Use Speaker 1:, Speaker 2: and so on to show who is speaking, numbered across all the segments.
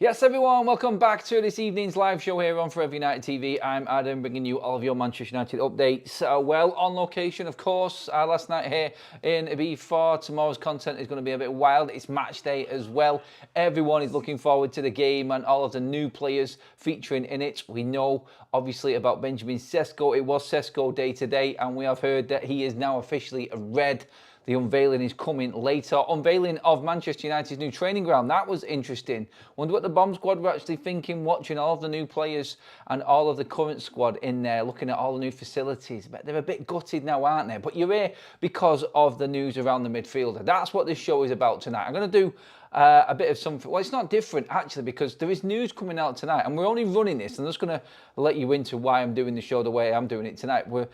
Speaker 1: Yes, everyone, welcome back to this evening's live show here on FUTV United TV. I'm Adam, bringing you all of your Manchester United updates. Well, on location, of course, last night here in B4. Tomorrow's content is going to be a bit wild. It's match day as well. Everyone is looking forward to the game and all of the new players featuring in it. We know, obviously, about Benjamin Sesco. It was Sesco day today, and we have heard that he is now officially a Red. The unveiling is coming later. Unveiling of Manchester United's new training ground. That was interesting. Wonder what the bomb squad were actually thinking, watching all of the new players and all of the current squad in there, looking at all the new facilities. But they're a bit gutted now, aren't they? But you're here because of the news around the midfielder. That's what this show is about tonight. I'm going to do a bit of something. Well, it's not different, actually, because there is news coming out tonight, and we're only running this. I'm just going to let you into why I'm doing the show the way I'm doing it tonight. We're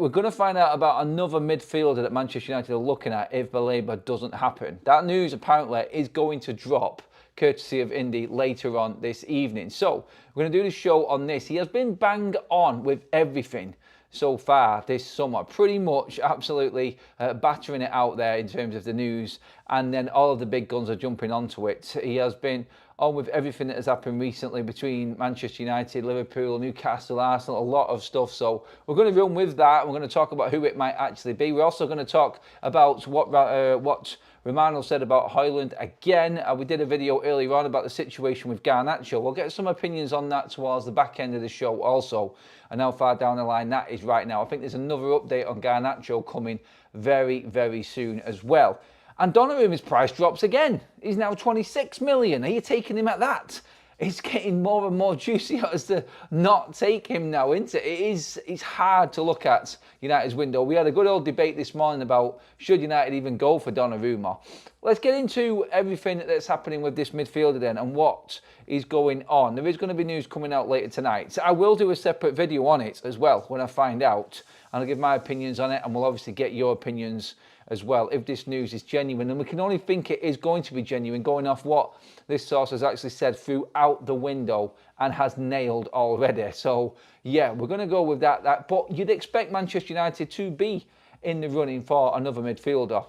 Speaker 1: going to find out about another midfielder that Manchester United are looking at if Baleba doesn't happen. That news, apparently, is going to drop, courtesy of Indy, later on this evening. So, we're going to do the show on this. He has been bang on with everything so far this summer, pretty much absolutely battering it out there in terms of the news, and then all of the big guns are jumping onto it. He has been on with everything that has happened recently between Manchester United, Liverpool, Newcastle, Arsenal, a lot of stuff. So we're going to run with that. We're going to talk about who it might actually be. We're also going to talk about what Romano said about Hojlund again. We did a video earlier on about the situation with Garnacho. We'll get some opinions on that towards the back end of the show also, and how far down the line that is right now. I think there's another update on Garnacho coming very, very soon as well. And Donnaruma's price drops again. He's now 26 million. Are you taking him at that? It's getting more and more juicy as to not take him now, isn't it? It's hard to look at United's window. We had a good old debate this morning about should United even go for Donnarumma. Let's get into everything that's happening with this midfielder then and what is going on. There is going to be news coming out later tonight. So I will do a separate video on it as well when I find out. And I'll give my opinions on it, and we'll obviously get your opinions as well if this news is genuine, and we can only think it is going to be genuine going off what this source has actually said throughout the window and has nailed already. So yeah, we're going to go with that. But you'd expect Manchester United to be in the running for another midfielder.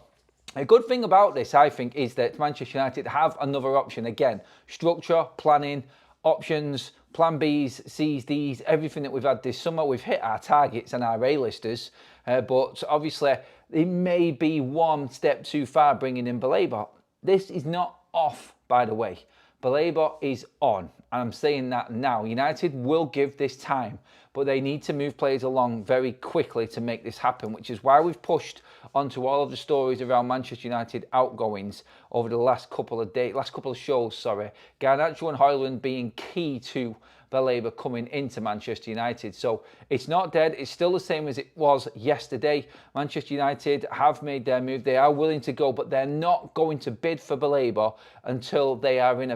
Speaker 1: A good thing about this, I think, is that Manchester United have another option. Again, structure, planning, options, plan Bs, Cs, Ds, everything that we've had this summer. We've hit our targets and our A-listers, but obviously it may be one step too far bringing in Baleba. This is not off, by the way. Baleba is on, and I'm saying that now. United will give this time, but they need to move players along very quickly to make this happen, which is why we've pushed onto all of the stories around Manchester United outgoings over the last couple of shows, sorry. Garnacho and Hojlund being key to Baleba coming into Manchester United. So it's not dead. It's still the same as it was yesterday. Manchester United have made their move. They are willing to go, but they're not going to bid for Baleba until they are in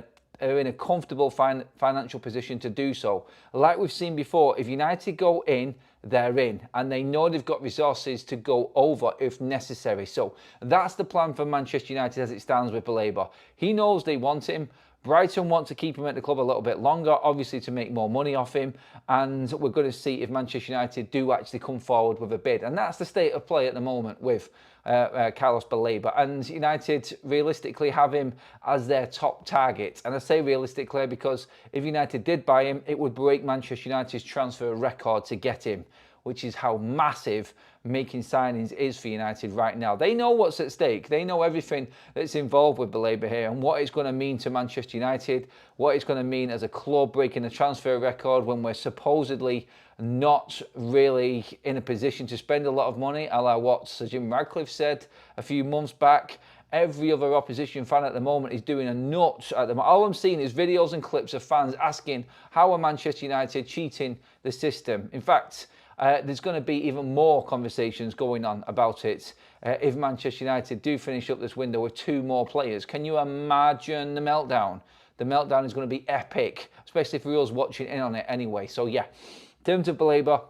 Speaker 1: a comfortable financial position to do so. Like we've seen before, if United go in, they're in, and they know they've got resources to go over if necessary. So that's the plan for Manchester United as it stands with Baleba. He knows they want him. Brighton want to keep him at the club a little bit longer, obviously to make more money off him, and we're going to see if Manchester United do actually come forward with a bid. And that's the state of play at the moment with Carlos Baleba, and United realistically have him as their top target. And I say realistically because if United did buy him, it would break Manchester United's transfer record to get him, which is how massive making signings is for United right now. They know what's at stake. They know everything that's involved with Baleba here and what it's going to mean to Manchester United, what it's going to mean as a club breaking a transfer record when we're supposedly not really in a position to spend a lot of money, a la what Sir Jim Radcliffe said a few months back. Every other opposition fan at the moment is doing a nut at the moment. All I'm seeing is videos and clips of fans asking, how are Manchester United cheating the system? In fact, there's going to be even more conversations going on about it if Manchester United do finish up this window with 2 more players. Can you imagine the meltdown? The meltdown is going to be epic, especially for us watching in on it anyway. So yeah, in terms of Baleba,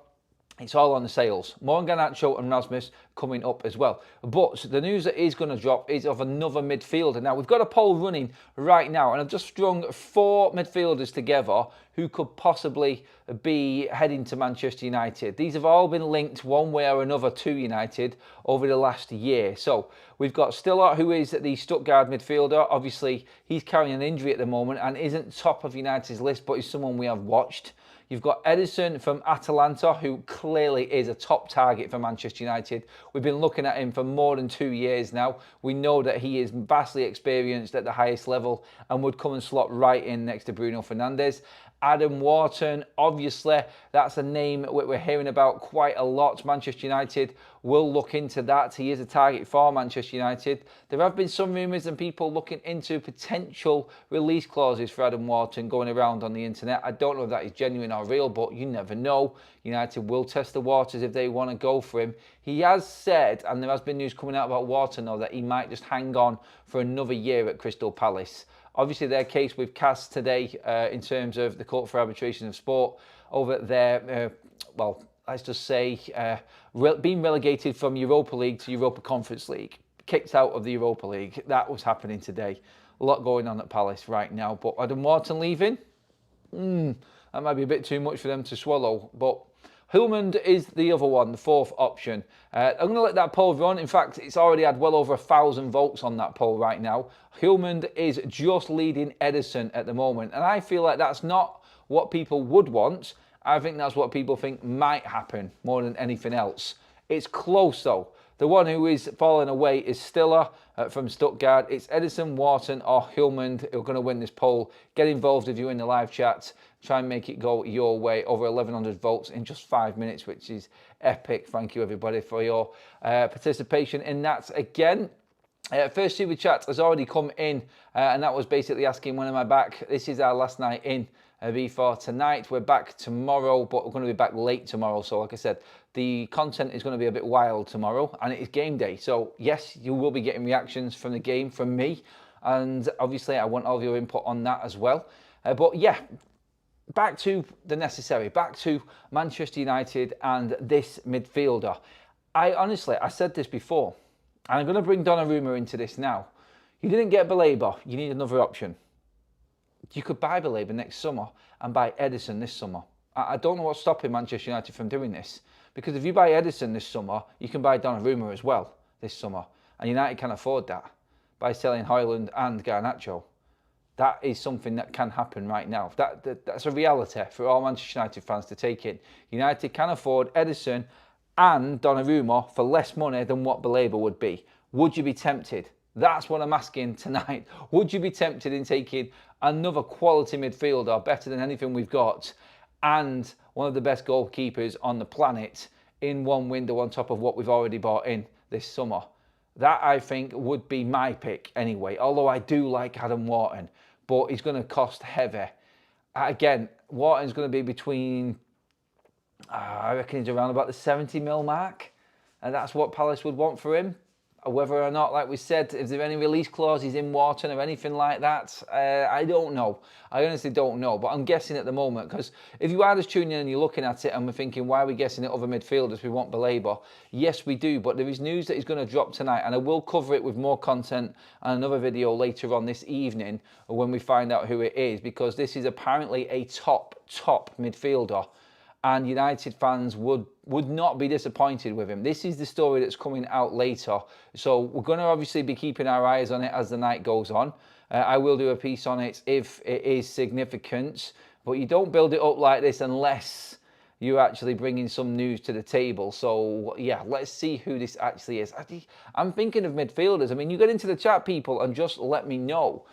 Speaker 1: It's all on the sales. More on Garnacho and Rasmus coming up as well. But the news that is going to drop is of another midfielder. Now, we've got a poll running right now, and I've just strung 4 midfielders together who could possibly be heading to Manchester United. These have all been linked one way or another to United over the last year. So we've got Stiller, who is the Stuttgart midfielder. Obviously, he's carrying an injury at the moment and isn't top of United's list, but is someone we have watched. You've got Ederson from Atalanta, who clearly is a top target for Manchester United. We've been looking at him for more than 2 years now. We know that he is vastly experienced at the highest level and would come and slot right in next to Bruno Fernandes. Adam Wharton, obviously, that's a name we're hearing about quite a lot. Manchester United will look into that. He is a target for Manchester United. There have been some rumours and people looking into potential release clauses for Adam Wharton going around on the internet. I don't know if that is genuine or real, but you never know. United will test the waters if they want to go for him. He has said, and there has been news coming out about Wharton though, that he might just hang on for another year at Crystal Palace. Obviously, their case with CAS today in terms of the Court for Arbitration of Sport over there, well, let's just say, being relegated from Europa League to Europa Conference League, kicked out of the Europa League. That was happening today. A lot going on at Palace right now. But Adam Wharton leaving? That might be a bit too much for them to swallow. But Hojlund is the other one, the 4th option. I'm going to let that poll run. In fact, it's already had well over 1,000 votes on that poll right now. Hojlund is just leading Ederson at the moment. And I feel like that's not what people would want. I think that's what people think might happen more than anything else. It's close though. The one who is falling away is Stiller from Stuttgart. It's Ederson, Wharton or Hojlund who are going to win this poll. Get involved if you're in the live chat. Try and make it go your way. Over 1,100 votes in just 5 minutes, which is epic. Thank you, everybody, for your participation in that. Again, first super chat has already come in, and that was basically asking, when am I back? This is our last night in before tonight. We're back tomorrow, but we're going to be back late tomorrow. So, like I said, the content is going to be a bit wild tomorrow, and it is game day. So, yes, you will be getting reactions from the game from me, and obviously, I want all of your input on that as well. But yeah, back to the necessary, back to Manchester United and this midfielder. I said this before, and I'm going to bring Donnarumma into this now. You didn't get Baleba, you need another option. You could buy Baleba next summer and buy Ederson this summer. I don't know what's stopping Manchester United from doing this. Because if you buy Ederson this summer, you can buy Donnarumma as well this summer. And United can afford that by selling Hojlund and Garnacho. That is something that can happen right now. That's a reality for all Manchester United fans to take in. United can afford Ederson and Donnarumma for less money than what Baleba would be. Would you be tempted? That's what I'm asking tonight. Would you be tempted in taking another quality midfielder, better than anything we've got, and one of the best goalkeepers on the planet in one window on top of what we've already bought in this summer? That, I think, would be my pick anyway, although I do like Adam Wharton, but he's going to cost heavy. Again, Wharton's going to be between, I reckon he's around about the 70 mil mark, and that's what Palace would want for him. Whether or not, like we said, if there are any release clauses in Wharton or anything like that, I don't know. I honestly don't know, but I'm guessing at the moment, because if you are just tuning in and you're looking at it and we're thinking, why are we guessing at other midfielders? We want Baleba. Yes, we do, but there is news that is going to drop tonight, and I will cover it with more content and another video later on this evening when we find out who it is, because this is apparently a top midfielder. And United fans would not be disappointed with him. This is the story that's coming out later. So we're going to obviously be keeping our eyes on it as the night goes on. I will do a piece on it if it is significant. But you don't build it up like this unless you're actually bringing some news to the table. So, yeah, let's see who this actually is. I'm thinking of midfielders. I mean, you get into the chat, people, and just let me know.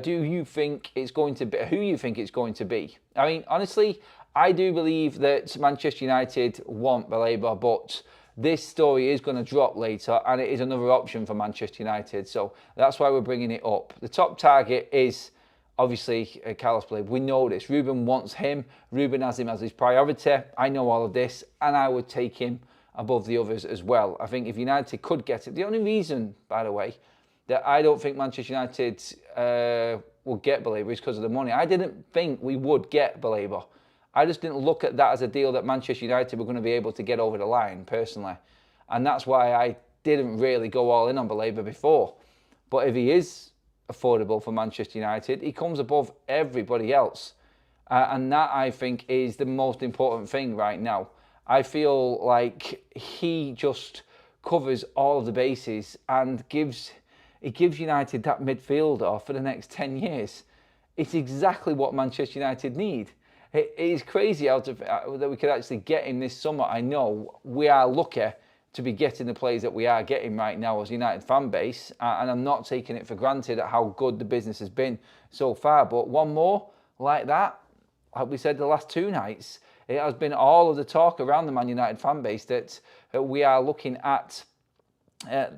Speaker 1: Do you think it's going to be, who you think it's going to be? I mean, honestly, I do believe that Manchester United want Baleba, but this story is going to drop later, and it is another option for Manchester United. So that's why we're bringing it up. The top target is obviously Carlos Baleba. We know this. Ruben wants him. Ruben has him as his priority. I know all of this, and I would take him above the others as well. I think if United could get it, the only reason, by the way, that I don't think Manchester United will get Baleba is because of the money. I didn't think we would get Baleba. I just didn't look at that as a deal that Manchester United were going to be able to get over the line, personally. And that's why I didn't really go all in on Baleba before. But if he is affordable for Manchester United, he comes above everybody else. And that, I think, is the most important thing right now. I feel like he just covers all of the bases and gives United that midfielder for the next 10 years. It's exactly what Manchester United need. It is crazy that we could actually get him this summer. I know we are lucky to be getting the players that we are getting right now as a United fan base, and I'm not taking it for granted at how good the business has been so far. But one more like that, like we said the last 2 nights, it has been all of the talk around the Man United fan base that we are looking at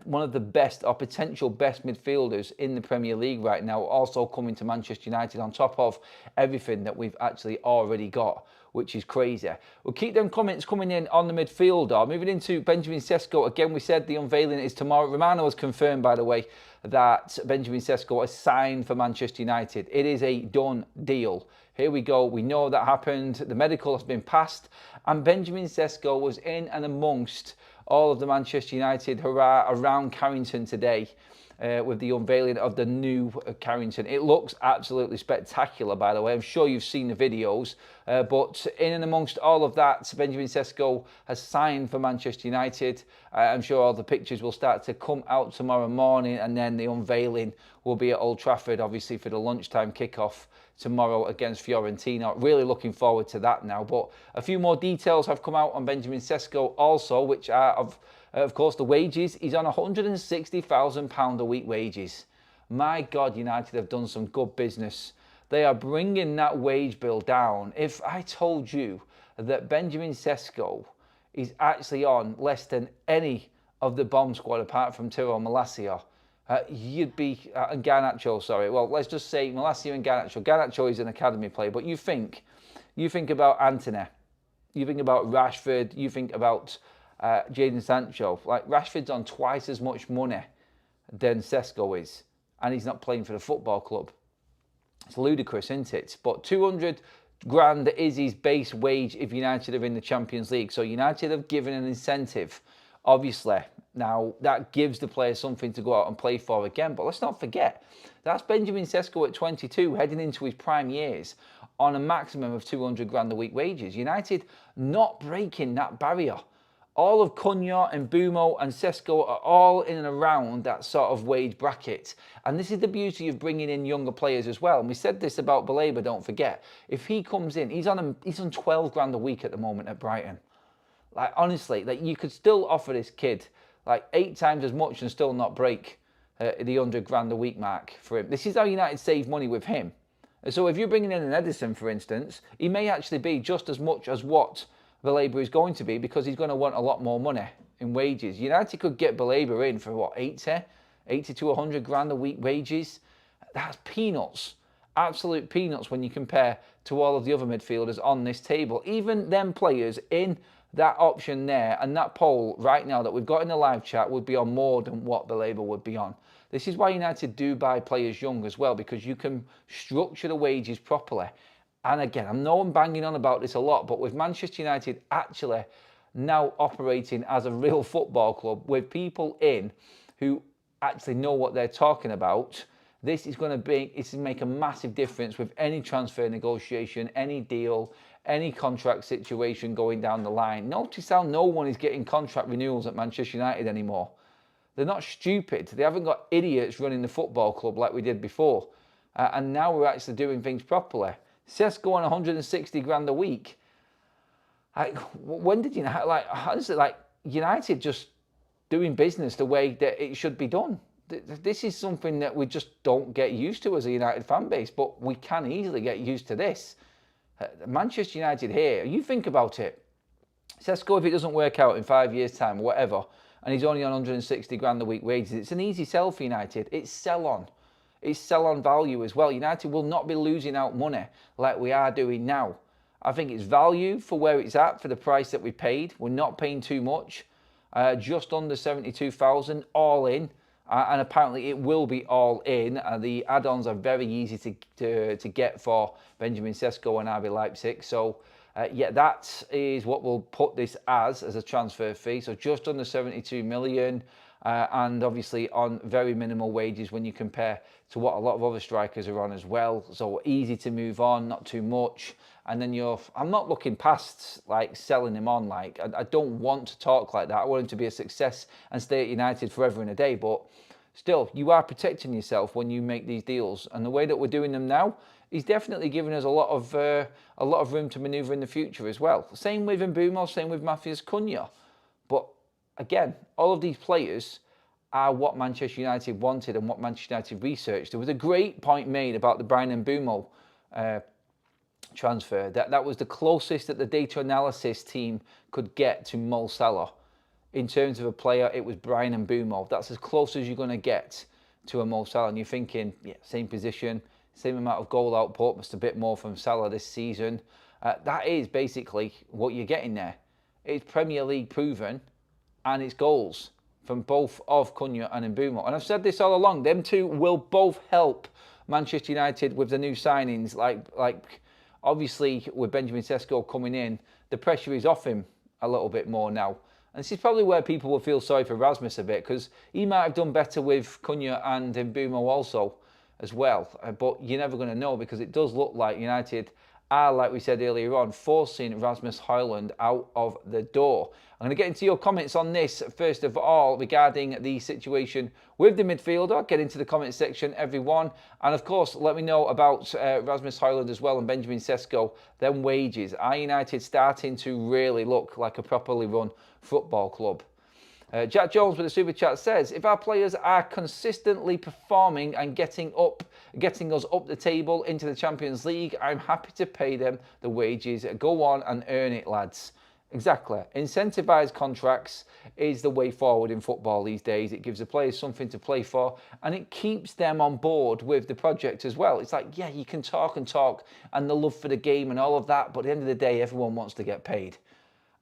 Speaker 1: one of the best or potential best midfielders in the Premier League right now, also coming to Manchester United on top of everything that we've actually already got, which is crazy. We'll keep them comments coming in on the midfielder. Moving into Benjamin Sesco, again, we said the unveiling is tomorrow. Romano has confirmed, by the way, that Benjamin Sesco has signed for Manchester United. It is a done deal. Here we go. We know that happened. The medical has been passed, and Benjamin Sesco was in and amongst all of the Manchester United hurrah around Carrington today with the unveiling of the new Carrington. It looks absolutely spectacular, by the way. I'm sure you've seen the videos. But in and amongst all of that, Benjamin Sesco has signed for Manchester United. I'm sure all the pictures will start to come out tomorrow morning, and then the unveiling will be at Old Trafford, obviously, for the lunchtime kickoff tomorrow against Fiorentina. Really looking forward to that now. But a few more details have come out on Benjamin Sesco also, which are, of course, the wages. He's on £160,000 a week wages. My God, United have done some good business. They are bringing that wage bill down. If I told you that Benjamin Sesco is actually on less than any of the bomb squad apart from Tiro Malacia, you'd be, and Garnacho, sorry. Well, let's just say Malacia and Garnacho. Garnacho is an academy player, but you think about Antony, you think about Rashford, you think about Jadon Sancho. Like, Rashford's on twice as much money than Sesco is, and he's not playing for the football club. It's ludicrous, isn't it? But 200 grand is his base wage if United are in the Champions League. So United have given an incentive, obviously. Now, that gives the player something to go out and play for again. But let's not forget, that's Benjamin Sesco at 22, heading into his prime years, on a maximum of 200 grand a week wages. United not breaking that barrier. All of Cunha and Bumo and Sesco are all in and around that sort of wage bracket. And this is the beauty of bringing in younger players as well. And we said this about Baleba, don't forget. If he comes in, he's on 12 grand a week at the moment at Brighton. Like, honestly, like, you could still offer this kid like 8 times as much and still not break the 100 grand a week mark for him. This is how United save money with him. So if you're bringing in an Edison, for instance, he may actually be just as much as what Baleba is going to be, because he's going to want a lot more money in wages. United could get Baleba in for what, 80 to 100 grand a week wages. That's peanuts, absolute peanuts when you compare to all of the other midfielders on this table. Even them players in that option there and that poll right now that we've got in the live chat would be on more than what Baleba would be on. This is why United do buy players young as well, because you can structure the wages properly. And again, I know I'm banging on about this a lot, but with Manchester United actually now operating as a real football club with people in who actually know what they're talking about, this is going to make a massive difference with any transfer negotiation, any deal, any contract situation going down the line. Notice how no one is getting contract renewals at Manchester United anymore. They're not stupid. They haven't got idiots running the football club like we did before. And now we're actually doing things properly. Sesco on 160 grand a week. Like, when did United, like, honestly, like, United just doing business the way that it should be done? This is something that we just don't get used to as a United fan base, but we can easily get used to this. Manchester United here, you think about it. Sesco, if it doesn't work out in 5 years' time, whatever, and he's only on 160 grand a week wages, it's an easy sell for United. It's sell on. It's sell on value as well. United will not be losing out money like we are doing now. I think it's value for where it's at, for the price that we paid. We're not paying too much. Just under 72,000 all in. And apparently it will be all in. The add-ons are very easy to get for Benjamin Sesco and RB Leipzig. So Yeah, that is what we'll put this as a transfer fee. So just under 72 million, and obviously on very minimal wages when you compare to what a lot of other strikers are on as well. So easy to move on, not too much. And then I'm not looking past like selling him on. Like I don't want to talk like that. I want him to be a success and stay at United forever and a day. But still, you are protecting yourself when you make these deals. And the way that we're doing them now, he's definitely giving us a lot of room to manoeuvre in the future as well. Same with Mbeumo, same with Matheus Cunha. But again, all of these players are what Manchester United wanted and what Manchester United researched. There was a great point made about the Bryan Mbeumo transfer. That was the closest that the data analysis team could get to Mo Salah. In terms of a player, it was Bryan Mbeumo. That's as close as you're going to get to a Mo Salah. And you're thinking, yeah, same position, same amount of goal output, just a bit more from Salah this season. That is basically what you're getting there. It's Premier League proven, and it's goals from both of Cunha and Mbeumo. And I've said this all along, them two will both help Manchester United with the new signings. Like obviously with Benjamin Sesco coming in, the pressure is off him a little bit more now. And this is probably where people will feel sorry for Rasmus a bit, because he might have done better with Cunha and Mbeumo also as well. But you're never going to know, because it does look like United are, like we said earlier on, forcing Rasmus Hojlund out of the door. I'm going to get into your comments on this, first of all, regarding the situation with the midfielder. Get into the comment section, everyone. And of course, let me know about Rasmus Hojlund as well and Benjamin Sesco, them wages. Are United starting to really look like a properly run football club? Jack Jones with a super chat says, if our players are consistently performing and getting us up the table into the Champions League, I'm happy to pay them the wages. Go on and earn it, lads. Exactly. Incentivised contracts is the way forward in football these days. It gives the players something to play for, and it keeps them on board with the project as well. It's like, yeah, you can talk and the love for the game and all of that, but at the end of the day, everyone wants to get paid.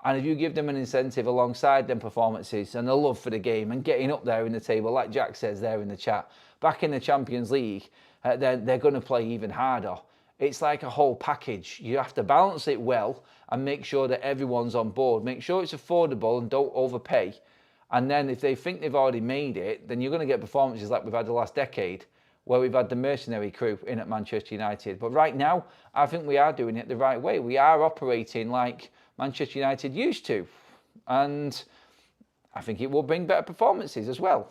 Speaker 1: And if you give them an incentive alongside them performances and the love for the game and getting up there in the table, like Jack says there in the chat, back in the Champions League, then they're going to play even harder. It's like a whole package. You have to balance it well and make sure that everyone's on board. Make sure it's affordable and don't overpay. And then if they think they've already made it, then you're going to get performances like we've had the last decade, where we've had the mercenary crew in at Manchester United. But right now, I think we are doing it the right way. We are operating like Manchester United used to, and I think it will bring better performances as well.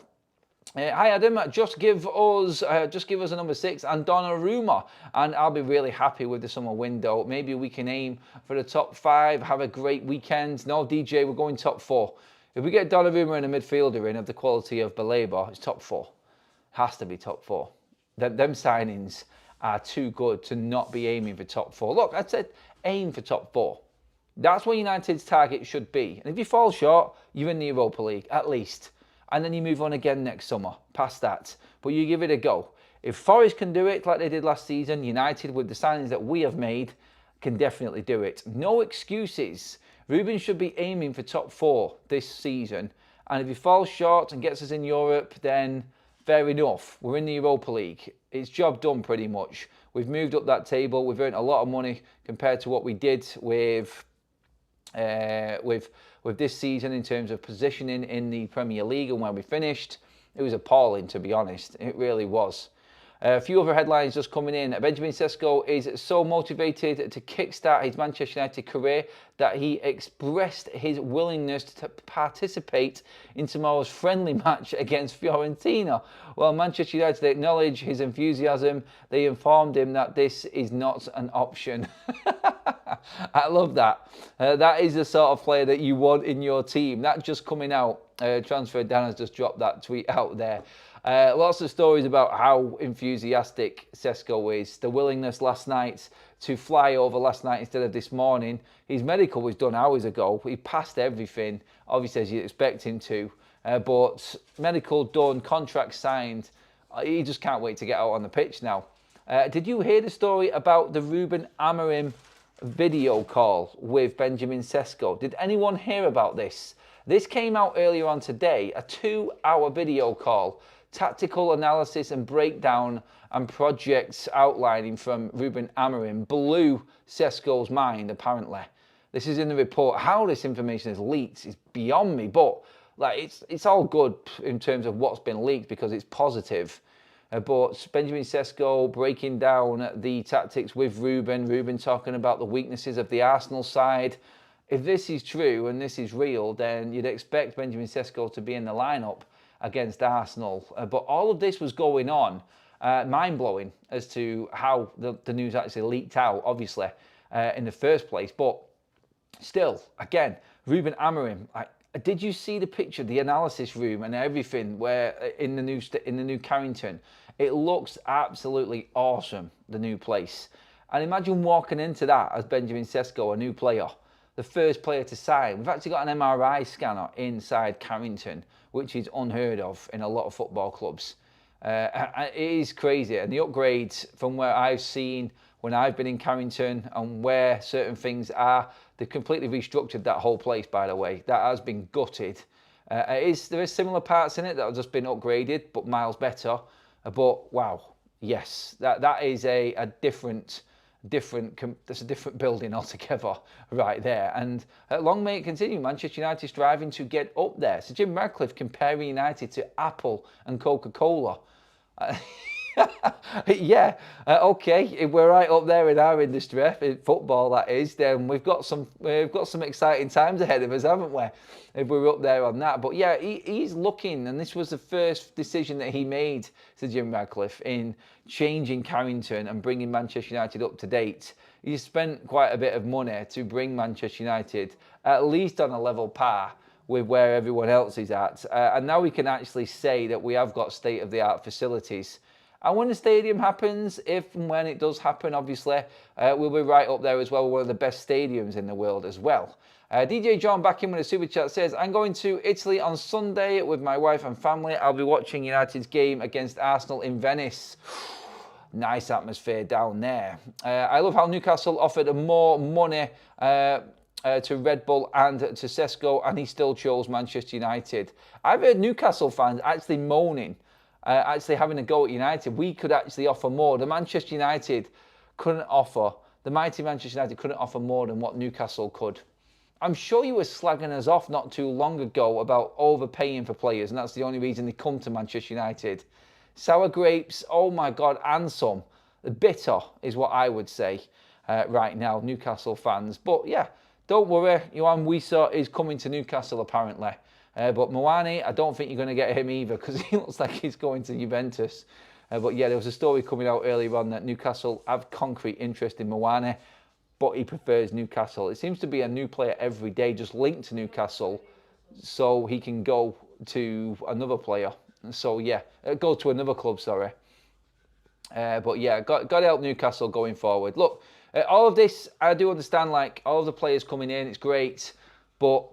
Speaker 1: Hi Adam, just give us a number 6 and Donnarumma, and I'll be really happy with the summer window. Maybe we can aim for the top 5, have a great weekend. No, DJ, we're going top 4. If we get Donnarumma and a midfielder in of the quality of Baleba, it's top 4. Has to be top 4. Them signings are too good to not be aiming for top 4. Look, I said aim for top 4. That's what United's target should be. And if you fall short, you're in the Europa League, at least. And then you move on again next summer, past that. But you give it a go. If Forest can do it like they did last season, United, with the signings that we have made, can definitely do it. No excuses. Ruben should be aiming for top 4 this season. And if he falls short and gets us in Europe, then fair enough. We're in the Europa League. It's job done pretty much. We've moved up that table. We've earned a lot of money compared to what we did with this season in terms of positioning in the Premier League and where we finished. It was appalling, to be honest. It really was. A few other headlines just coming in. Benjamin Sesco is so motivated to kickstart his Manchester United career that he expressed his willingness to participate in tomorrow's friendly match against Fiorentina. While Manchester United acknowledge his enthusiasm, they informed him that this is not an option. I love that. That is the sort of player that you want in your team. That just coming out. Transfer Dan has just dropped that tweet out there. Lots of stories about how enthusiastic Sesco is. The willingness last night to fly over last night instead of this morning. His medical was done hours ago. He passed everything, obviously as you'd expect him to. But medical done, contract signed. He just can't wait to get out on the pitch now. Did you hear the story about the Ruben Amorim video call with Benjamin Sesco? Did anyone hear about this? This came out earlier on today, a 2-hour video call. Tactical analysis and breakdown and projects outlining from Ruben Amorim blew Sesco's mind, apparently. This is in the report. How this information is leaked is beyond me, but like it's all good in terms of what's been leaked because it's positive. But Benjamin Sesco breaking down the tactics with Ruben talking about the weaknesses of the Arsenal side. If this is true and this is real, then you'd expect Benjamin Sesco to be in the lineup against Arsenal. But all of this was going on, mind-blowing as to how the news actually leaked out, obviously, in the first place. But still, again, Ruben Amorim, did you see the picture, the analysis room and everything where in the new Carrington? It looks absolutely awesome, the new place. And imagine walking into that as Benjamin Sesco, a new player, the first player to sign. We've actually got an MRI scanner inside Carrington, which is unheard of in a lot of football clubs. It is crazy. And the upgrades from where I've seen when I've been in Carrington and where certain things are, they've completely restructured that whole place, by the way. That has been gutted. There is similar parts in it that have just been upgraded, but miles better. But wow, yes, that is a different, that's a different building altogether right there. And long may it continue. Manchester United striving to get up there. So Jim Radcliffe comparing United to Apple and Coca-Cola. Yeah, okay, if we're right up there in our industry, in football that is, then we've got some exciting times ahead of us, haven't we? If we're up there on that. But yeah, he's looking, and this was the first decision that he made, Sir Jim Radcliffe, in changing Carrington and bringing Manchester United up to date. He spent quite a bit of money to bring Manchester United at least on a level par with where everyone else is at. And now we can actually say that we have got state-of-the-art facilities. And when the stadium happens, if and when it does happen, obviously, we'll be right up there as well. One of the best stadiums in the world as well. DJ John back in with a super chat says, I'm going to Italy on Sunday with my wife and family. I'll be watching United's game against Arsenal in Venice. Nice atmosphere down there. I love how Newcastle offered more money to Red Bull and to Sesco, and he still chose Manchester United. I've heard Newcastle fans actually moaning, actually having a go at United. We could actually offer more. The mighty Manchester United couldn't offer more than what Newcastle could. I'm sure you were slagging us off not too long ago about overpaying for players, and that's the only reason they come to Manchester United. Sour grapes, oh my God, and some. Bitter is what I would say right now, Newcastle fans. But yeah, don't worry, Johan Wissa is coming to Newcastle apparently. But Moani, I don't think you're going to get him either because he looks like he's going to Juventus. But yeah, there was a story coming out earlier on that Newcastle have concrete interest in Moani, but he prefers Newcastle. It seems to be a new player every day just linked to Newcastle so he can go to another player. So yeah, go to another club, sorry. But yeah, got to help Newcastle going forward. Look, all of this, I do understand, like, all of the players coming in, it's great, but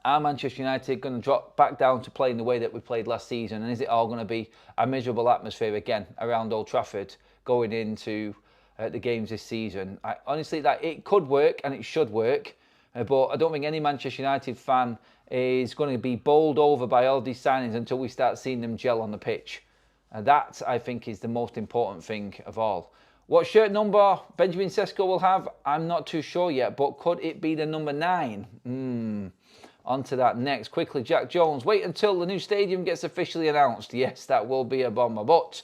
Speaker 1: are Manchester United going to drop back down to playing the way that we played last season? And is it all going to be a miserable atmosphere again around Old Trafford going into the games this season? Honestly, that it could work and it should work, but I don't think any Manchester United fan is going to be bowled over by all these signings until we start seeing them gel on the pitch. And that, I think, is the most important thing of all. What shirt number Benjamin Sesco will have, I'm not too sure yet, but could it be the number 9? On to that next. Quickly, Jack Jones. Wait until the new stadium gets officially announced. Yes, that will be a bomber. But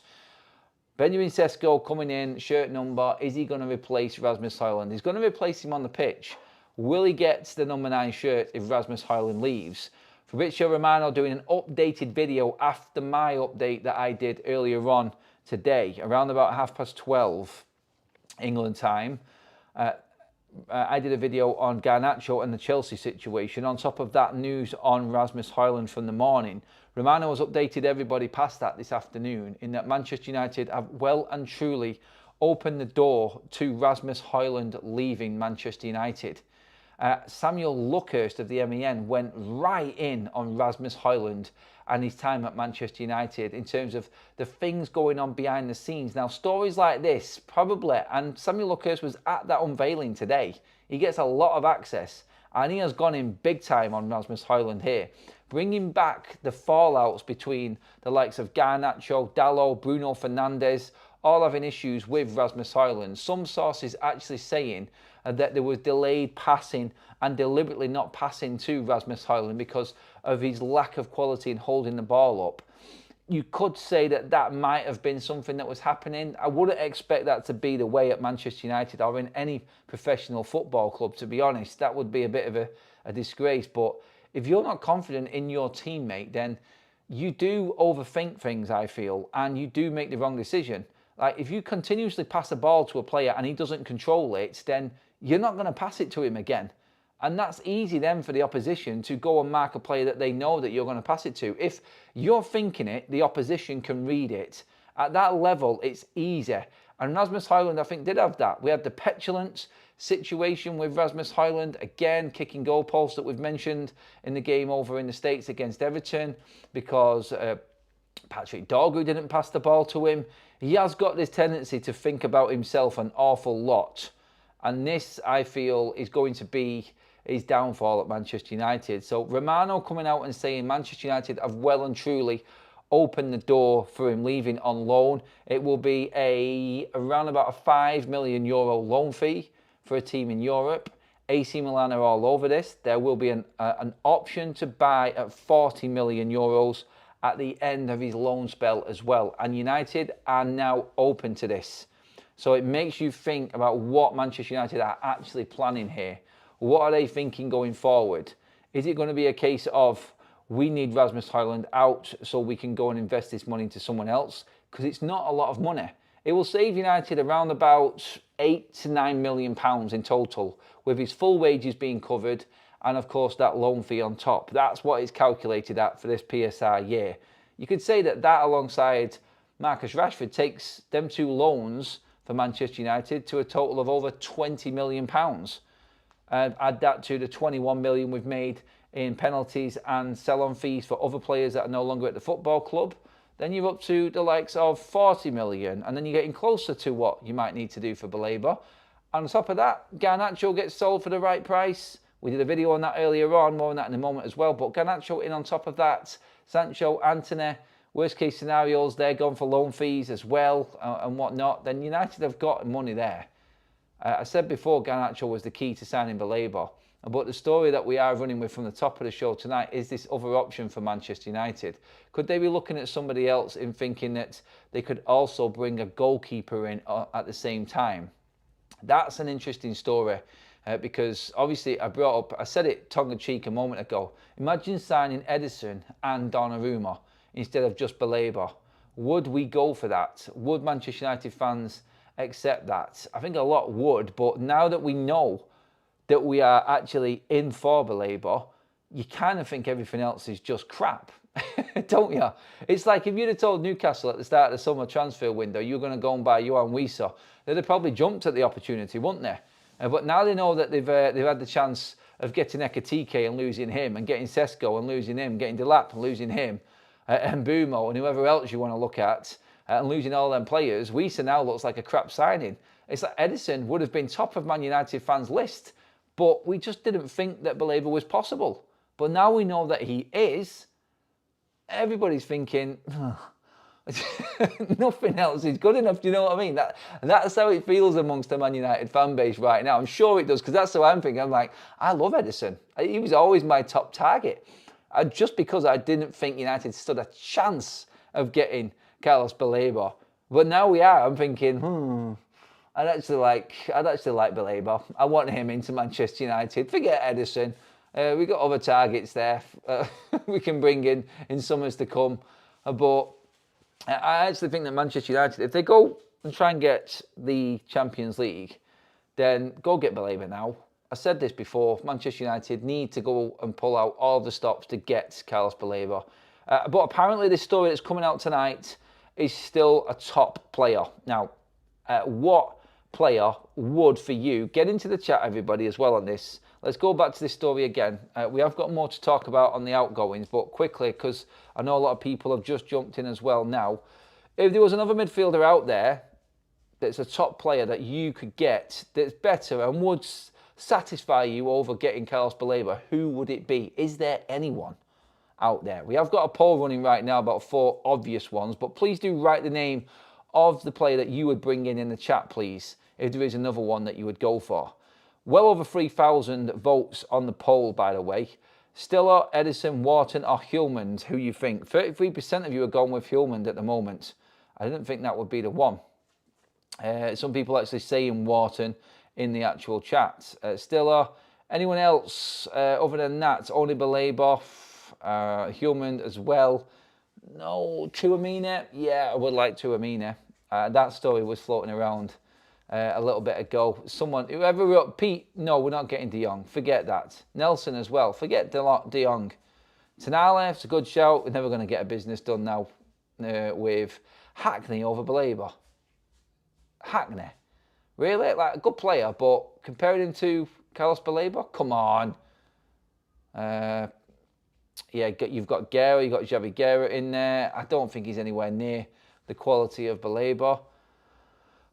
Speaker 1: Benjamin Sesco coming in, shirt number, is he going to replace Rasmus Hojlund? He's going to replace him on the pitch. Will he get the number 9 shirt if Rasmus Hojlund leaves? Fabrizio Romano doing an updated video after my update that I did earlier on today, around about 12:30 England time. I did a video on Garnacho and the Chelsea situation. On top of that, news on Rasmus Hojlund from the morning. Romano has updated everybody past that this afternoon in that Manchester United have well and truly opened the door to Rasmus Hojlund leaving Manchester United. Samuel Luckhurst of the MEN went right in on Rasmus Hojlund and his time at Manchester United in terms of the things going on behind the scenes. Now, stories like this, probably, and Samuel Luckhurst was at that unveiling today. He gets a lot of access, and he has gone in big time on Rasmus Hojlund here, bringing back the fallouts between the likes of Garnacho, Dalot, Bruno Fernandes, all having issues with Rasmus Hojlund. Some sources actually saying that there was delayed passing and deliberately not passing to Rasmus Hojlund because of his lack of quality in holding the ball up. You could say that that might have been something that was happening. I wouldn't expect that to be the way at Manchester United or in any professional football club, to be honest. That would be a bit of a disgrace. But if you're not confident in your teammate, then you do overthink things, I feel, and you do make the wrong decision. Like, if you continuously pass a ball to a player and he doesn't control it, then you're not going to pass it to him again. And that's easy then for the opposition to go and mark a player that they know that you're going to pass it to. If you're thinking it, the opposition can read it. At that level, it's easy. And Rasmus Hojlund, I think, did have that. We had the petulance situation with Rasmus Hojlund, again, kicking goalposts that we've mentioned in the game over in the States against Everton, because Patrick Dorgu didn't pass the ball to him. He has got this tendency to think about himself an awful lot. And this, I feel, is going to be his downfall at Manchester United. So Romano coming out and saying Manchester United have well and truly opened the door for him leaving on loan. It will be around about a €5 million loan fee for a team in Europe. AC Milan are all over this. There will be an option to buy at €40 million at the end of his loan spell as well. And United are now open to this. So it makes you think about what Manchester United are actually planning here. What are they thinking going forward? Is it going to be a case of we need Rasmus Hojlund out so we can go and invest this money into someone else? Because it's not a lot of money. It will save United around about £8 to £9 million in total, with his full wages being covered and, of course, that loan fee on top. That's what it's calculated at for this PSR year. You could say that alongside Marcus Rashford takes them two loans for Manchester United to a total of over £20 million. Add that to the 21 million we've made in penalties and sell-on fees for other players that are no longer at the football club, then you're up to the likes of 40 million, and then you're getting closer to what you might need to do for Baleba. On top of that, Garnacho gets sold for the right price. We did a video on that earlier on, more on that in a moment as well, but Garnacho in on top of that, Sancho, Antony, worst case scenarios, they're gone for loan fees as well and whatnot, then United have got money there. I said before Garnacho was the key to signing Baleba, but the story that we are running with from the top of the show tonight is this other option for Manchester United. Could they be looking at somebody else in thinking that they could also bring a goalkeeper in at the same time? That's an interesting story because obviously I said it tongue-in-cheek a moment ago. Imagine signing Ederson and Donnarumma instead of just Baleba. Would we go for that? Would Manchester United fans accept that? I think a lot would, but now that we know that we are actually in for Baleba, you kind of think everything else is just crap, don't you? It's like if you'd have told Newcastle at the start of the summer transfer window you're going to go and buy Johan Wieser, they'd have probably jumped at the opportunity, wouldn't they? But now they know that they've had the chance of getting Ekatike and losing him, and getting Sesco and losing him, getting Delap and losing him, and Bumo and whoever else you want to look at, and losing all them players. Wieser now looks like a crap signing. It's like Ederson would have been top of Man United fans' list, but we just didn't think that Baleba was possible. But now we know that he is. Everybody's thinking, nothing else is good enough. Do you know what I mean? That's how it feels amongst the Man United fan base right now. I'm sure it does, because that's how I'm thinking. I'm like, I love Ederson. He was always my top target. Just because I didn't think United stood a chance of getting Carlos Baleba. But now we are. I'm thinking, I'd actually like Baleba. I want him into Manchester United. Forget Ederson. We've got other targets there we can bring in summers to come. But I actually think that Manchester United, if they go and try and get the Champions League, then go get Baleba now. I said this before, Manchester United need to go and pull out all the stops to get Carlos Baleba. But apparently this story that's coming out tonight is still a top player. Now, what player would for you? Get into the chat, everybody, as well on this. Let's go back to this story again. We have got more to talk about on the outgoings, but quickly, because I know a lot of people have just jumped in as well now. If there was another midfielder out there that's a top player that you could get that's better and would satisfy you over getting Carlos Baleba, who would it be? Is there anyone out there? We have got a poll running right now about 4 obvious ones, but please do write the name of the player that you would bring in the chat, please, if there is another one that you would go for. Well over 3,000 votes on the poll, by the way. Stiller, Edison, Wharton or Hojlund, who you think? 33% of you are going with Hojlund at the moment. I didn't think that would be the one. Some people actually saying Wharton in the actual chat. Stiller, anyone else other than that? Only Belabov, Hojlund as well. No, Tuamine? Yeah, I would like Tuamine. That story was floating around a little bit ago. Someone, whoever wrote, Pete, no, we're not getting De Jong. Forget that. Nelson as well. Forget De Jong. Tonali, it's a good shout. We're never going to get a business done now with Hackney over Belabor. Hackney? Really? Like, a good player, but comparing him to Carlos Belabor? Come on. Yeah, you've got Guerra, you've got Javi Guerra in there. I don't think he's anywhere near the quality of Belabor.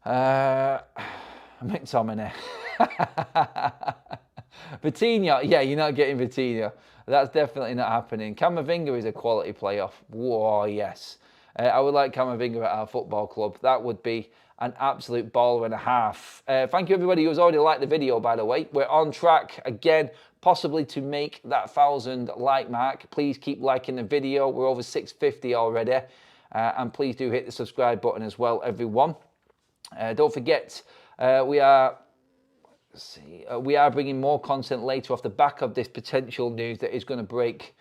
Speaker 1: McTominay. Vitinha, yeah, you're not getting Vitinha. That's definitely not happening. Camavinga is a quality player. Whoa, yes. I would like Camavinga at our football club. That would be an absolute baller and a half. Thank you everybody who's already liked the video, by the way. We're on track again, possibly to make that 1,000 like mark. Please keep liking the video. We're over 650 already. And please do hit the subscribe button as well, everyone. Don't forget, we are bringing more content later off the back of this potential news that is going to break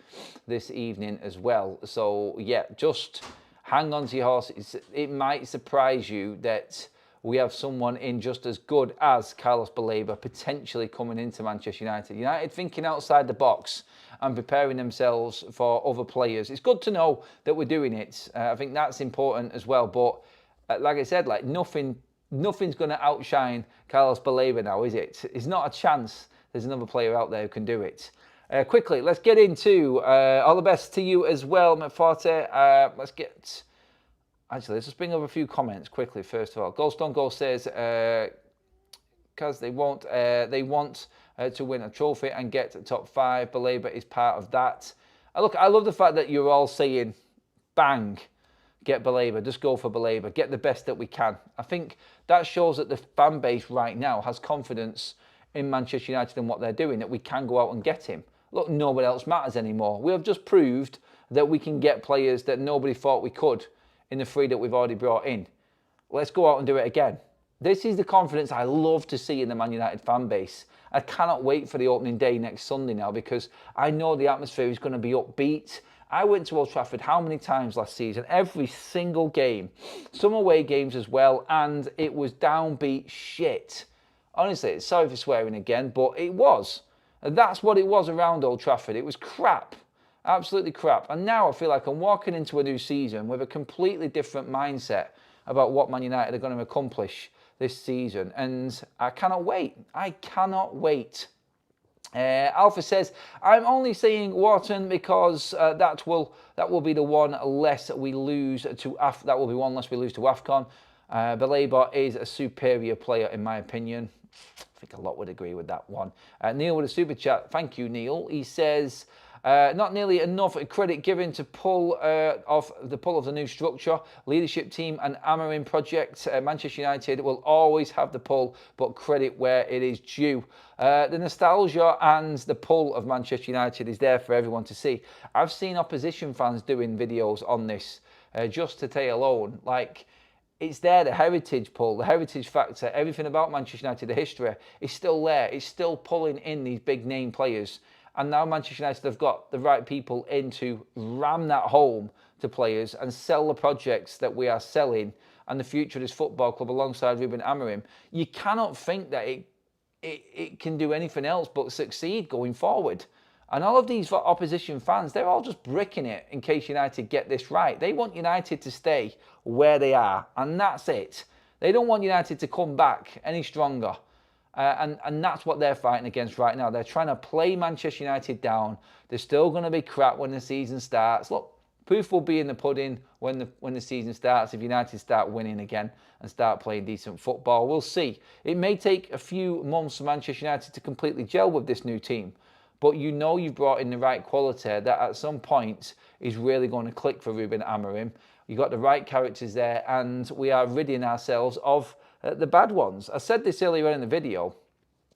Speaker 1: this evening as well. So yeah, just hang on to your horses. It might surprise you that we have someone in just as good as Carlos Belabor potentially coming into Manchester United. United thinking outside the box and preparing themselves for other players. It's good to know that we're doing it. I think that's important as well. But like I said, like nothing's going to outshine Carlos Belabor now, is it? It's not a chance there's another player out there who can do it. Quickly, let's get into all the best to you as well, Forte. Let's just bring up a few comments quickly. First of all, Goldstone Goal says because they want to win a trophy and get top 5. Belabor is part of that. Look, I love the fact that you're all saying, bang, get Belabor, just go for Belabor, get the best that we can. I think that shows that the fan base right now has confidence in Manchester United and what they're doing, that we can go out and get him. Look, nobody else matters anymore. We have just proved that we can get players that nobody thought we could in the 3 that we've already brought in. Let's go out and do it again. This is the confidence I love to see in the Man United fan base. I cannot wait for the opening day next Sunday now because I know the atmosphere is going to be upbeat. I went to Old Trafford how many times last season? Every single game. Some away games as well, and it was downbeat shit. Honestly, sorry for swearing again, but it was. And that's what it was around Old Trafford. It was crap. Absolutely crap. And now I feel like I'm walking into a new season with a completely different mindset about what Man United are going to accomplish this season. And I cannot wait. I cannot wait. Alpha says, I'm only saying Wharton because that will be the one less we lose to that will be one less we lose to AFCON. Belabor is a superior player in my opinion. I think a lot would agree with that one. Neil with a super chat. Thank you, Neil. He says, not nearly enough credit given to pull of the new structure, leadership team and Amorim project. Manchester United will always have the pull, but credit where it is due. The nostalgia and the pull of Manchester United is there for everyone to see. I've seen opposition fans doing videos on this just today alone. Like, it's there, the heritage pull, the heritage factor, everything about Manchester United, the history is still there. It's still pulling in these big name players. And now Manchester United have got the right people in to ram that home to players and sell the projects that we are selling and the future of this football club alongside Ruben Amorim. You cannot think that it can do anything else but succeed going forward. And all of these opposition fans, they're all just bricking it in case United get this right. They want United to stay where they are, and that's it. They don't want United to come back any stronger. And that's what they're fighting against right now. They're trying to play Manchester United down. They're still going to be crap when the season starts. Look, proof will be in the pudding when the season starts. If United start winning again and start playing decent football, we'll see. It may take a few months for Manchester United to completely gel with this new team. But you know you've brought in the right quality that at some point is really going to click for Ruben Amorim. You've got the right characters there, and we are ridding ourselves of the bad ones. I said this earlier in the video.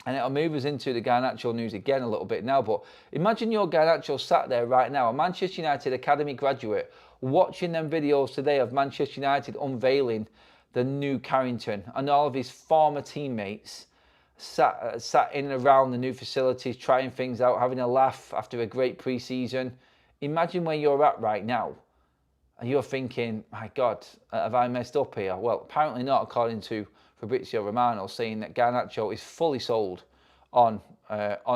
Speaker 1: And it'll move us into the Garnacho news again a little bit now. But imagine your Garnacho sat there right now, a Manchester United Academy graduate, watching them videos today of Manchester United unveiling the new Carrington, and all of his former teammates sat in and around the new facilities, trying things out, having a laugh after a great pre-season. Imagine where you're at right now. And you're thinking, my God, have I messed up here? Well, apparently not, according to Fabrizio Romano, saying that Garnacho is fully sold on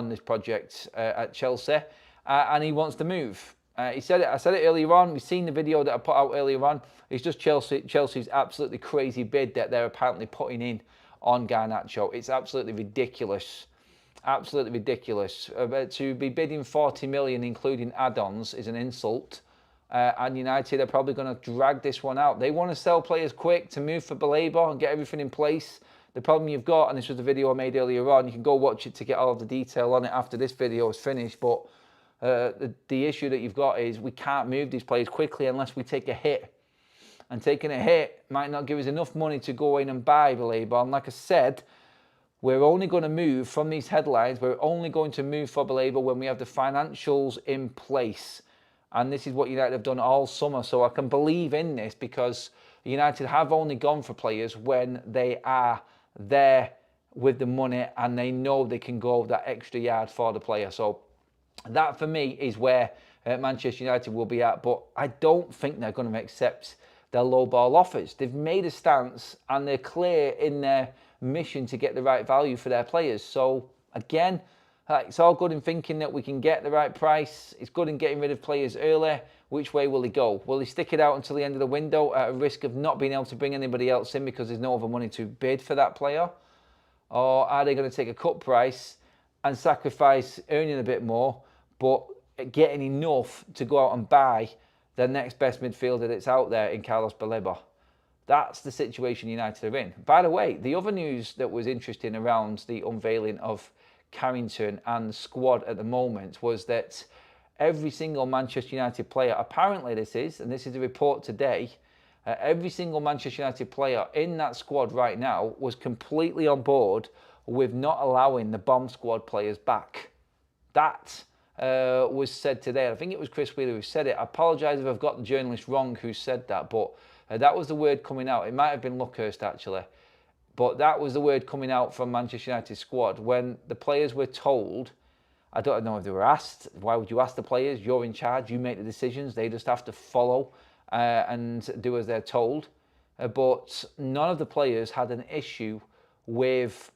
Speaker 1: this project at Chelsea, and he wants to move. He said it. I said it earlier on. We've seen the video that I put out earlier on. It's just Chelsea's absolutely crazy bid that they're apparently putting in on Garnacho. It's absolutely ridiculous. Absolutely ridiculous. To be bidding 40 million, including add-ons, is an insult. And United are probably going to drag this one out. They want to sell players quick to move for Baleba and get everything in place. The problem you've got, and this was the video I made earlier on, you can go watch it to get all of the detail on it after this video is finished, but the issue that you've got is we can't move these players quickly unless we take a hit. And taking a hit might not give us enough money to go in and buy Baleba. And like I said, we're only going to move from these headlines, we're only going to move for Baleba when we have the financials in place. And this is what United have done all summer. So I can believe in this because United have only gone for players when they are there with the money and they know they can go that extra yard for the player. So that for me is where Manchester United will be at. But I don't think they're going to accept their low ball offers. They've made a stance and they're clear in their mission to get the right value for their players. So again, it's all good in thinking that we can get the right price. It's good in getting rid of players early. Which way will he go? Will he stick it out until the end of the window at a risk of not being able to bring anybody else in because there's no other money to bid for that player? Or are they going to take a cut price and sacrifice earning a bit more, but getting enough to go out and buy the next best midfielder that's out there in Carlos Baleba? That's the situation United are in. By the way, the other news that was interesting around the unveiling of Carrington and the squad at the moment was that every single Manchester United player, apparently this is the report today, every single Manchester United player in that squad right now was completely on board with not allowing the bomb squad players back. That was said today. I think it was Chris Wheeler who said it. I apologise if I've got the journalist wrong who said that, but that was the word coming out. It might have been Luckhurst actually. But that was the word coming out from Manchester United squad when the players were told, I don't know if they were asked, why would you ask the players? You're in charge, you make the decisions, they just have to follow and do as they're told. But none of the players had an issue with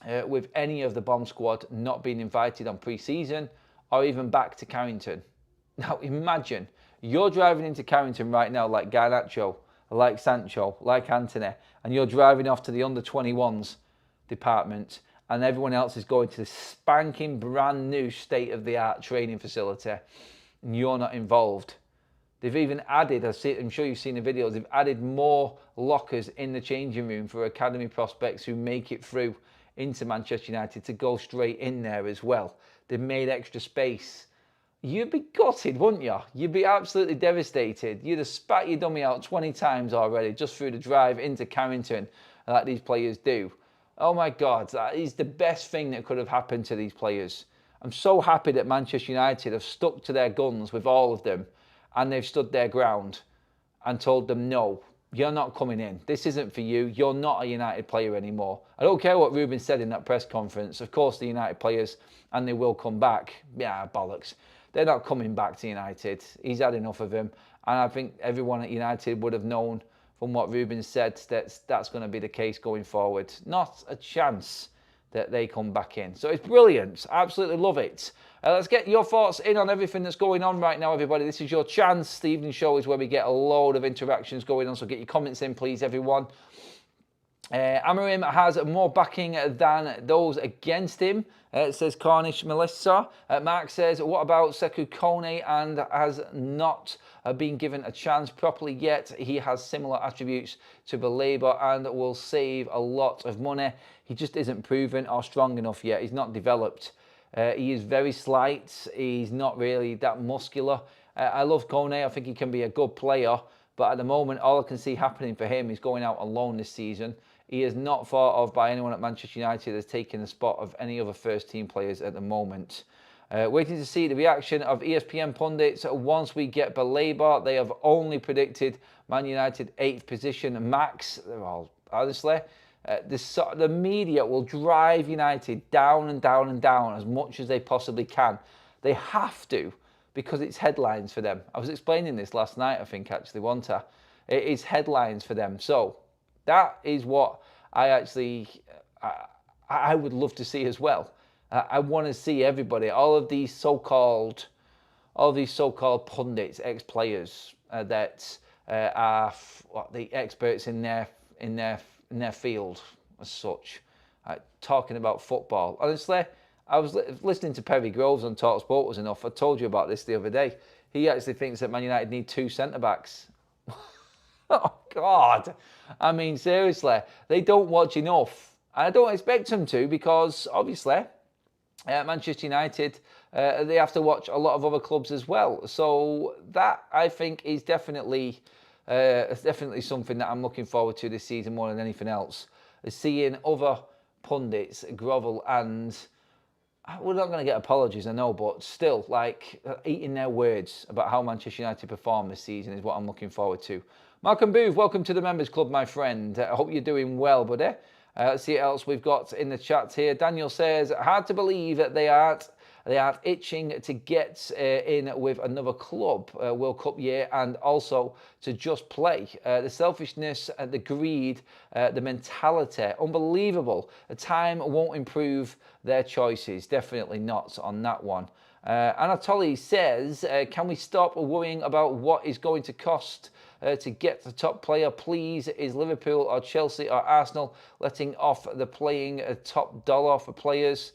Speaker 1: any of the bomb squad not being invited on pre-season or even back to Carrington. Now imagine, you're driving into Carrington right now like Garnacho, like Sancho, like Anthony, and you're driving off to the under-21s department and everyone else is going to the spanking brand new state-of-the-art training facility and you're not involved. They've even added, I'm sure you've seen the videos, they've added more lockers in the changing room for academy prospects who make it through into Manchester United to go straight in there as well. They've made extra space. You'd be gutted, wouldn't you? You'd be absolutely devastated. You'd have spat your dummy out 20 times already just through the drive into Carrington like these players do. Oh my God, that is the best thing that could have happened to these players. I'm so happy that Manchester United have stuck to their guns with all of them and they've stood their ground and told them, no, you're not coming in. This isn't for you. You're not a United player anymore. I don't care what Ruben said in that press conference. Of course, the United players, and they will come back. Yeah, bollocks. They're not coming back to United. He's had enough of him. And I think everyone at United would have known from what Ruben said that that's going to be the case going forward. Not a chance that they come back in. So it's brilliant. Absolutely love it. Let's get your thoughts in on everything that's going on right now, everybody. This is your chance. The evening show is where we get a load of interactions going on. So get your comments in, please, everyone. Amarim has more backing than those against him, says Cornish Melissa. Mark says, what about Sekou Kone and has not been given a chance properly yet? He has similar attributes to Baleba and will save a lot of money. He just isn't proven or strong enough yet. He's not developed. He is very slight. He's not really that muscular. I love Kone. I think he can be a good player. But at the moment, all I can see happening for him is going out alone this season He is not thought of by anyone at Manchester United as taking the spot of any other first-team players at the moment. Waiting to see the reaction of ESPN pundits once we get Baleba. They have only predicted Man United 8th position max. Well, honestly, the media will drive United down and down and down as much as they possibly can. They have to, because it's headlines for them. I was explaining this last night, I think, actually, wasn't I? It is headlines for them. So that is what I would love to see as well. I want to see everybody, all these so-called pundits, ex-players that are the experts in their field as such, talking about football. Honestly, I was listening to Perry Groves on TalkSport was enough. I told you about this the other day. He actually thinks that Man United need 2 centre-backs. Oh, God. I mean, seriously, they don't watch enough. And I don't expect them to, because obviously Manchester United, they have to watch a lot of other clubs as well. So that, I think, is definitely something that I'm looking forward to this season more than anything else. Is seeing other pundits grovel and... We're not going to get apologies, I know, but still, like, eating their words about how Manchester United perform this season is what I'm looking forward to. Malcolm Booth, welcome to the Members Club, my friend. I hope you're doing well, buddy. Let's see what else we've got in the chat here. Daniel says, hard to believe that they aren't itching to get in with another club World Cup year, and also to just play. The selfishness, the greed, the mentality, unbelievable. Time won't improve their choices. Definitely not on that one. Anatoly says, can we stop worrying about what is going to cost to get the top player, please? Is Liverpool or Chelsea or Arsenal letting off the playing top dollar for players?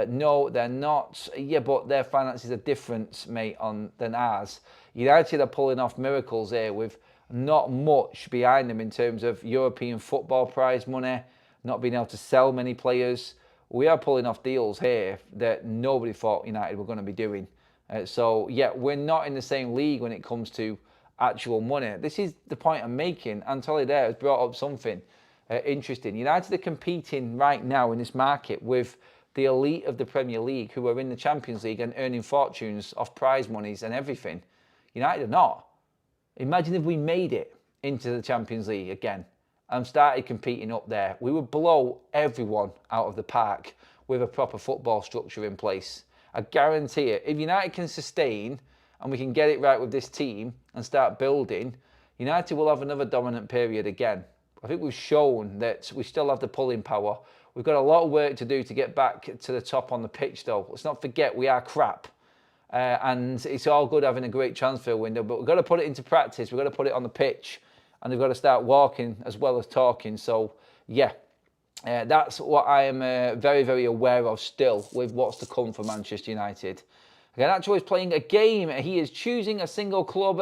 Speaker 1: No, they're not. Yeah, but their finances are different, mate, than ours. United are pulling off miracles here with not much behind them in terms of European football prize money, not being able to sell many players. We are pulling off deals here that nobody thought United were going to be doing. So, yeah, we're not in the same league when it comes to actual money. This is the point I'm making. Anatoly there has brought up something interesting. United are competing right now in this market with the elite of the Premier League, who are in the Champions League and earning fortunes off prize monies and everything. United are not. Imagine if we made it into the Champions League again and started competing up there. We would blow everyone out of the park with a proper football structure in place. I guarantee it. If United can sustain and we can get it right with this team and start building, United will have another dominant period again. I think we've shown that we still have the pulling power. We've got a lot of work to do to get back to the top on the pitch, though. Let's not forget we are crap. And it's all good having a great transfer window, but we've got to put it into practice. We've got to put it on the pitch. And they've got to start walking as well as talking. So, yeah, that's what I am very, very aware of still with what's to come for Manchester United. Garnacho is playing a game. He is choosing a single club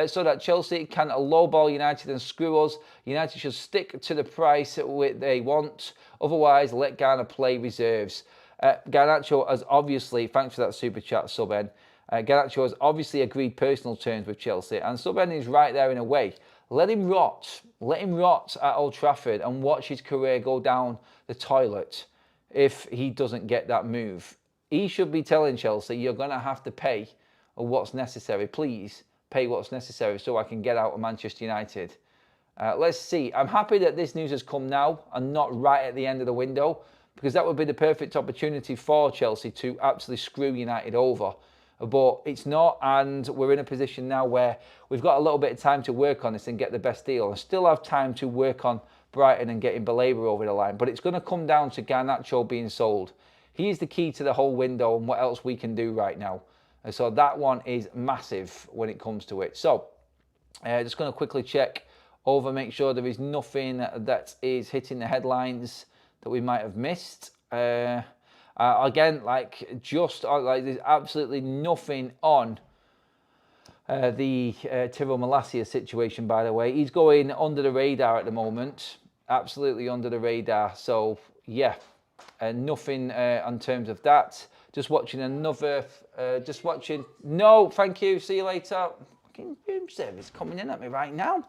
Speaker 1: so that Chelsea can lowball United and screw us. United should stick to the price they want. Otherwise, let Garner play reserves. Garnacho has obviously, thanks for that super chat, Subben. Garnacho has obviously agreed personal terms with Chelsea, and Subben is right there in a way. Let him rot. Let him rot at Old Trafford and watch his career go down the toilet if he doesn't get that move. He should be telling Chelsea, you're going to have to pay what's necessary. Please pay what's necessary so I can get out of Manchester United. Let's see. I'm happy that this news has come now and not right at the end of the window, because that would be the perfect opportunity for Chelsea to absolutely screw United over. But it's not, and we're in a position now where we've got a little bit of time to work on this and get the best deal. And still have time to work on Brighton and getting Baleba over the line. But it's going to come down to Garnacho being sold. He is the key to the whole window and what else we can do right now. And so that one is massive when it comes to it. So, just going to quickly check over, make sure there is nothing that is hitting the headlines that we might have missed. Again, there's absolutely nothing on the Tyrell Malacia situation, by the way. He's going under the radar at the moment. Absolutely under the radar. So, yeah. Nothing on terms of that. Just watching another. No, thank you. See you later. Fucking room service coming in at me right now.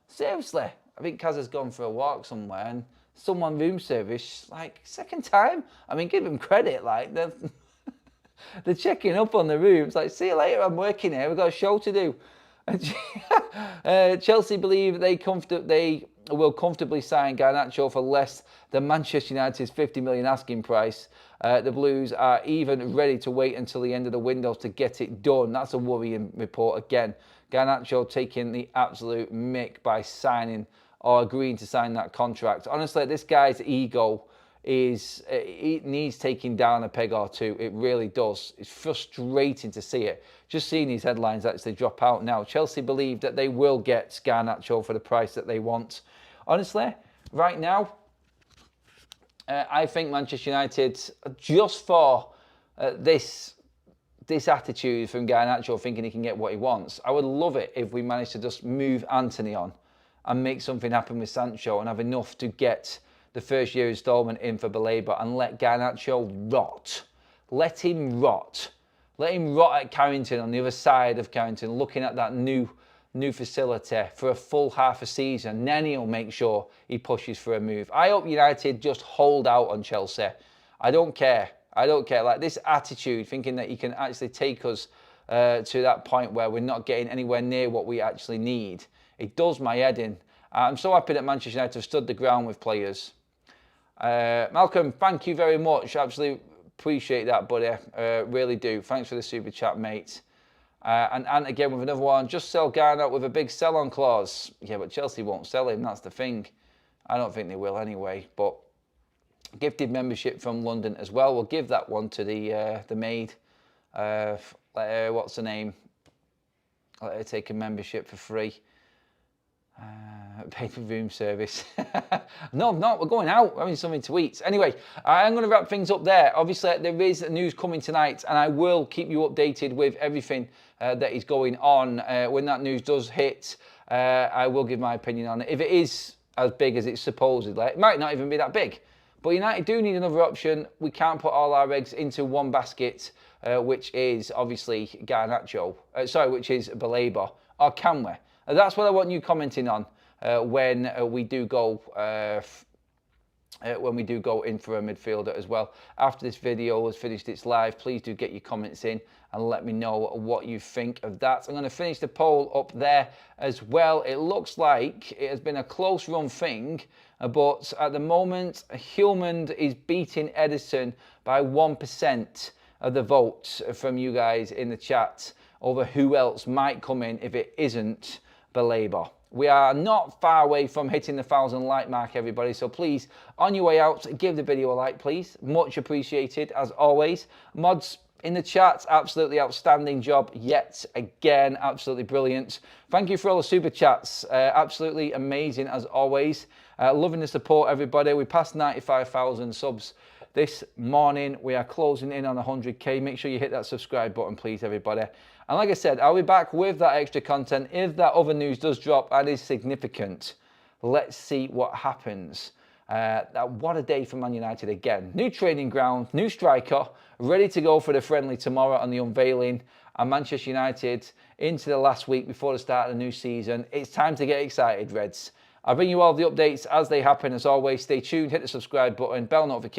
Speaker 1: Seriously, I think Kaz has gone for a walk somewhere and someone room service, like, second time? I mean, give him credit, like, they're checking up on the rooms, like, see you later, I'm working here, we've got a show to do. Chelsea believe they will comfortably sign Garnacho for less than Manchester United's 50 million asking price. The Blues are even ready to wait until the end of the window to get it done. That's a worrying report again. Garnacho taking the absolute mick by signing or agreeing to sign that contract. Honestly, this guy's ego it needs taking down a peg or two. It really does. It's frustrating to see it. Just seeing these headlines actually drop out now. Chelsea believe that they will get Garnacho for the price that they want. Honestly, right now, I think Manchester United, just for this attitude from Garnacho, thinking he can get what he wants, I would love it if we managed to just move Anthony on and make something happen with Sancho and have enough to get the first year instalment in for Baleba and let Garnacho rot. Let him rot. Let him rot at Carrington, on the other side of Carrington, looking at that new facility for a full half a season. Then he'll make sure he pushes for a move. I hope United just hold out on Chelsea. I don't care. I don't care. Like, this attitude, thinking that he can actually take us to that point where we're not getting anywhere near what we actually need, it does my head in. I'm so happy that Manchester United have stood the ground with players. Malcolm, thank you very much. Absolutely appreciate that, buddy. Really do. Thanks for the super chat, mate. And Ant again with another one. Just sell Garnacho with a big sell-on clause. Yeah, but Chelsea won't sell him. That's the thing. I don't think they will anyway. But gifted membership from London as well. We'll give that one to the maid. What's her name? Let her take a membership for free. Pay for room service. No, I'm not. We're going out. We're having something to eat. Anyway, I'm going to wrap things up there. Obviously, there is news coming tonight, and I will keep you updated with everything that is going on. When that news does hit, I will give my opinion on it. If it is as big as it's supposedly, it might not even be that big. But United do need another option. We can't put all our eggs into one basket, which is obviously Garnacho. Which is Baleba. Or can we? That's what I want you commenting on when we do go in for a midfielder as well. After this video has finished its live, please do get your comments in and let me know what you think of that. I'm going to finish the poll up there as well. It looks like it has been a close run thing, but at the moment, Hojlund is beating Edison by 1% of the votes from you guys in the chat over who else might come in if it isn't Baleba. We are not far away from hitting the 1,000 like mark, everybody. So please, on your way out, give the video a like, please. Much appreciated, as always. Mods in the chat, absolutely outstanding job yet again. Absolutely brilliant. Thank you for all the super chats. Absolutely amazing, as always. Loving the support, everybody. We passed 95,000 subs this morning. We are closing in on 100k. Make sure you hit that subscribe button, please, everybody. And like I said, I'll be back with that extra content if that other news does drop and is significant. Let's see what happens. What a day for Man United again. New training ground, new striker, ready to go for the friendly tomorrow on the unveiling. And Manchester United into the last week before the start of the new season. It's time to get excited, Reds. I'll bring you all the updates as they happen. As always, stay tuned, hit the subscribe button, bell notification.